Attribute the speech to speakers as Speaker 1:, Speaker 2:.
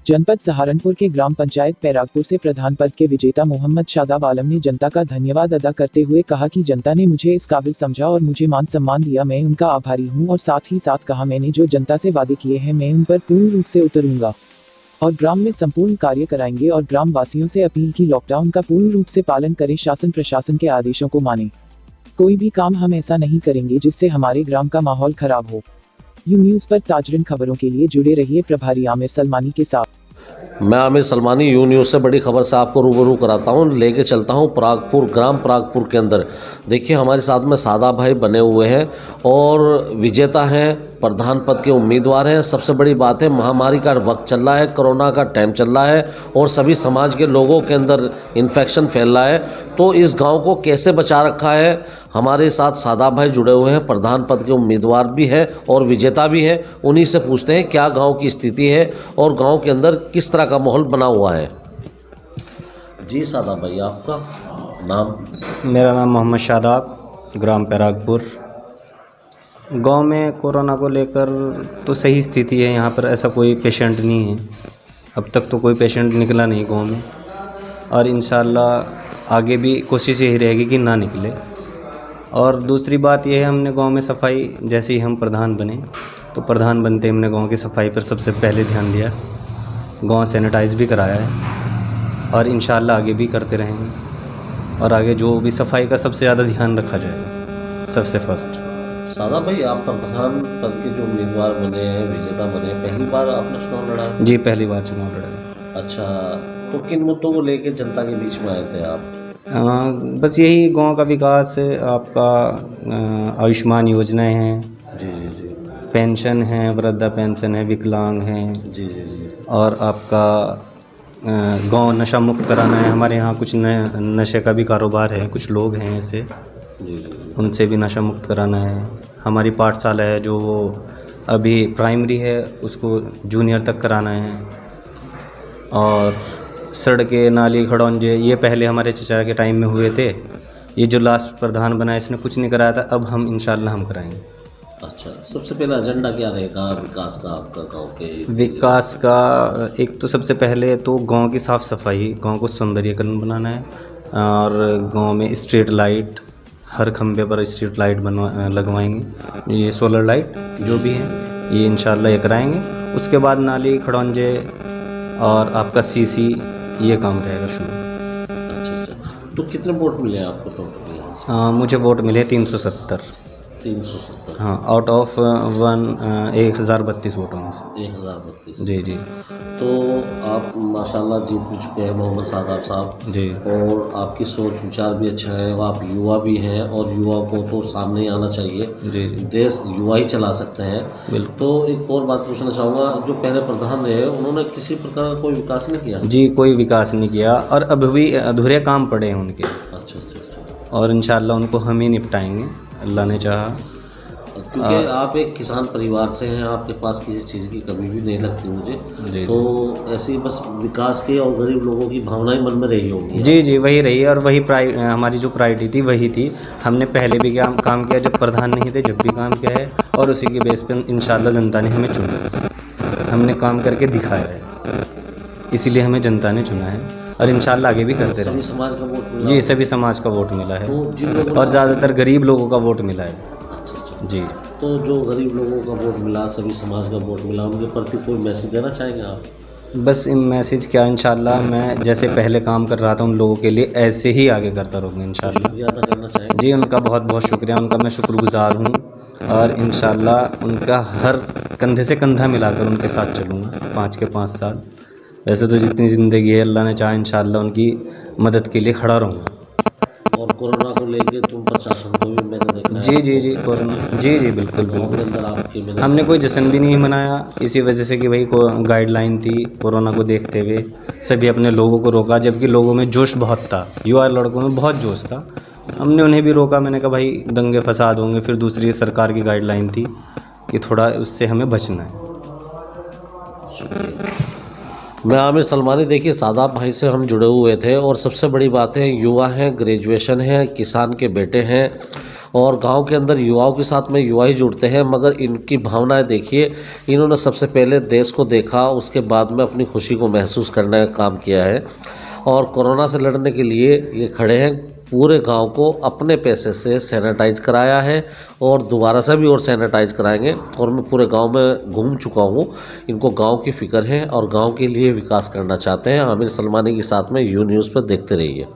Speaker 1: जनपद सहारनपुर के ग्राम पंचायत पैरागपुर से प्रधान पद के विजेता मोहम्मद शादाब आलम ने जनता का धन्यवाद अदा करते हुए कहा कि जनता ने मुझे इस काबिल समझा और मुझे मान सम्मान दिया। मैं उनका आभारी हूं और साथ ही साथ कहा मैंने जो जनता से वादे किए हैं मैं उन पर पूर्ण रूप से उतरूंगा और ग्राम में संपूर्ण कार्य कराएंगे और ग्राम वासियों से अपील की लॉकडाउन का पूर्ण रूप से पालन करें, शासन प्रशासन के आदेशों को माने। कोई भी काम हम ऐसा नहीं करेंगे जिससे हमारे ग्राम का माहौल खराब हो। यू न्यूज़ पर ताजरीन खबरों के लिए जुड़े रहिए प्रभारी आमिर सलमानी के साथ।
Speaker 2: मैं आमिर सलमानी यू न्यूज़ से बड़ी खबर से आपको रूबरू कराता हूँ। लेके चलता हूँ परागपुर, ग्राम परागपुर के अंदर। देखिए हमारे साथ में शादाब भाई बने हुए हैं और विजेता हैं, प्रधान पद के उम्मीदवार हैं। सबसे बड़ी बात है महामारी का वक्त चल रहा है, कोरोना का टाइम चल रहा है और सभी समाज के लोगों के अंदर इन्फेक्शन फैल रहा है। तो इस गांव को कैसे बचा रखा है, हमारे साथ शादाब भाई जुड़े हुए हैं, प्रधान पद के उम्मीदवार भी हैं और विजेता भी हैं। उन्हीं से पूछते हैं क्या गांव की स्थिति है और गांव के अंदर किस तरह का माहौल बना हुआ है। जी शादाब भाई, आपका नाम?
Speaker 3: मेरा नाम मोहम्मद शादाब, ग्राम पैरागपुर। गांव में कोरोना को लेकर तो सही स्थिति है, यहाँ पर ऐसा कोई पेशेंट नहीं है। अब तक तो कोई पेशेंट निकला नहीं गांव में और इंशाल्लाह आगे भी कोशिश यही रहेगी कि ना निकले। और दूसरी बात यह है, हमने गांव में सफाई, जैसे ही हम प्रधान बने तो प्रधान बनते हमने गांव की सफाई पर सबसे पहले ध्यान दिया। गांव सैनिटाइज भी कराया है और इंशाल्लाह आगे भी करते रहेंगे और आगे जो भी सफाई का सबसे ज़्यादा ध्यान रखा जाएगा सबसे फर्स्ट।
Speaker 2: शादाब भाई, आप प्रधान पद के जो उम्मीदवार बने हैं, विजेता बने हैं, पहली बार आपने चुनाव लड़ा है?
Speaker 3: जी, पहली बार चुनाव लड़ा।
Speaker 2: अच्छा, तो किन मुद्दों को लेकर जनता के बीच में आए थे आप?
Speaker 3: बस यही गांव का विकास, आपका आयुष्मान योजनाएं हैं,
Speaker 2: जी जी जी,
Speaker 3: पेंशन है, वृद्धा पेंशन है, विकलांग हैं,
Speaker 2: जी जी जी, और
Speaker 3: आपका गांव नशा मुक्त कराना है। हमारे यहाँ कुछ नशे का भी कारोबार है, कुछ लोग हैं ऐसे,
Speaker 2: जी जी,
Speaker 3: उनसे भी नशा मुक्त कराना है। हमारी पाठशाला है जो अभी प्राइमरी है उसको जूनियर तक कराना है। और सड़कें, नाली, खड़ौंजे ये पहले हमारे चचा के टाइम में हुए थे। ये जो लास्ट प्रधान बना इसने कुछ नहीं कराया था, अब हम इंशाल्लाह हम कराएंगे।
Speaker 2: अच्छा, सबसे पहला एजेंडा क्या रहेगा विकास का आपका गांव के?
Speaker 3: विकास का एक तो सबसे पहले तो गांव की साफ़ सफाई, गांव को सौंदर्यीकरण बनाना है और गांव में स्ट्रीट लाइट, हर खंबे पर स्ट्रीट लाइट लगवाएंगे। ये सोलर लाइट जो भी हैं ये इंशाल्लाह ये कराएंगे। उसके बाद नाली, खड़ौंजे और आपका सीसी, ये काम रहेगा शुरू।
Speaker 2: अच्छा, तो कितने वोट मिले आपको टोटल?
Speaker 3: मुझे वोट मिले 370।
Speaker 2: 370?
Speaker 3: हाँ, आउट ऑफ 1032 वोटों में से
Speaker 2: 1032।
Speaker 3: जी जी।
Speaker 2: तो आप माशाल्लाह जीत भी चुके हैं मोहम्मद शादाब साहब
Speaker 3: जी,
Speaker 2: और आपकी सोच विचार भी अच्छा है। आप युवा भी हैं और युवा को तो सामने आना चाहिए।
Speaker 3: जी जी,
Speaker 2: देश युवा ही चला सकते हैं।
Speaker 3: बिल्कुल।
Speaker 2: तो एक और बात पूछना चाहूँगा, जो पहले प्रधान रहे उन्होंने किसी प्रकार का कोई विकास नहीं किया?
Speaker 3: जी, कोई विकास नहीं किया और अब भी अधूरे काम पड़े हैं उनके।
Speaker 2: अच्छा अच्छा अच्छा।
Speaker 3: और इंशाल्लाह उनको हम ही निपटाएंगे, अल्लाह ने चाहा।
Speaker 2: क्योंकि आप एक किसान परिवार से हैं, आपके पास किसी चीज़ की कमी भी नहीं लगती मुझे।
Speaker 3: जी,
Speaker 2: तो ऐसी बस विकास के और गरीब लोगों की भावनाएं मन में रही होगी।
Speaker 3: जी जी, वही रही है और वही हमारी जो प्रायोरिटी थी वही थी। हमने पहले भी काम किया जब प्रधान नहीं थे, जब भी काम किया है और उसी के बेस पे इंशाल्लाह जनता ने हमें चुना। हमने काम करके दिखाया है, इसीलिए हमें जनता ने चुना है और इंशाल्लाह आगे भी करते
Speaker 2: सभी
Speaker 3: रहेंगे।
Speaker 2: समाज का वोट मिला?
Speaker 3: जी, सभी समाज का वोट मिला है
Speaker 2: तो जिन लोगों
Speaker 3: और ज़्यादातर गरीब लोगों का वोट मिला है।
Speaker 2: अच्छा अच्छा।
Speaker 3: जी,
Speaker 2: तो जो गरीब लोगों का वोट मिला, सभी समाज का वोट मिला, उनके प्रति कोई मैसेज देना चाहेंगे आप?
Speaker 3: बस मैसेज क्या, इंशाल्लाह मैं जैसे पहले काम कर रहा था उन लोगों के लिए ऐसे ही आगे करता रहूँगा इंशाल्लाह।
Speaker 2: शुक्रिया अदा करना चाहेंगे?
Speaker 3: जी, उनका बहुत बहुत शुक्रिया, उनका मैं शुक्रगुज़ार हूँ और इंशाल्लाह उनका हर कंधे से कंधा मिलाकर उनके साथ चलूँगा 5 के 5 साल। वैसे तो जितनी ज़िंदगी है अल्लाह ने चाहा इंशाल्लाह उनकी मदद के लिए खड़ा रहूँगा।
Speaker 2: और कोरोना को लेके तुम प्रशासन को भी मैंने देखा है?
Speaker 3: जी जी जी, कोरोना, जी जी, बिल्कुल
Speaker 2: गाँव
Speaker 3: बिल्कुल।
Speaker 2: के अंदर आपके मैंने
Speaker 3: हमने कोई जश्न भी नहीं मनाया इसी वजह से कि भाई को गाइडलाइन थी, कोरोना को देखते हुए सभी अपने लोगों को रोका, जबकि लोगों में जोश बहुत था, युवा लड़कों में बहुत जोश था। हमने उन्हें भी रोका। मैंने कहा भाई दंगे फसाद होंगे। फिर दूसरी सरकार की गाइडलाइन थी कि थोड़ा उससे हमें बचना है।
Speaker 2: मैं आमिर सलमानी। देखिए शादाब भाई से हम जुड़े हुए थे और सबसे बड़ी बात है युवा हैं, ग्रेजुएशन है, किसान के बेटे हैं और गांव के अंदर युवाओं के साथ में युवा ही जुड़ते हैं, मगर इनकी भावनाएं देखिए, इन्होंने सबसे पहले देश को देखा, उसके बाद में अपनी खुशी को महसूस करने का काम किया है और कोरोना से लड़ने के लिए ये खड़े हैं। पूरे गांव को अपने पैसे से सैनिटाइज कराया है और दोबारा से भी और सैनिटाइज कराएंगे। और मैं पूरे गांव में घूम चुका हूं, इनको गांव की फ़िक्र है और गांव के लिए विकास करना चाहते हैं। आमिर सलमानी के साथ में यू न्यूज़ पर देखते रहिए।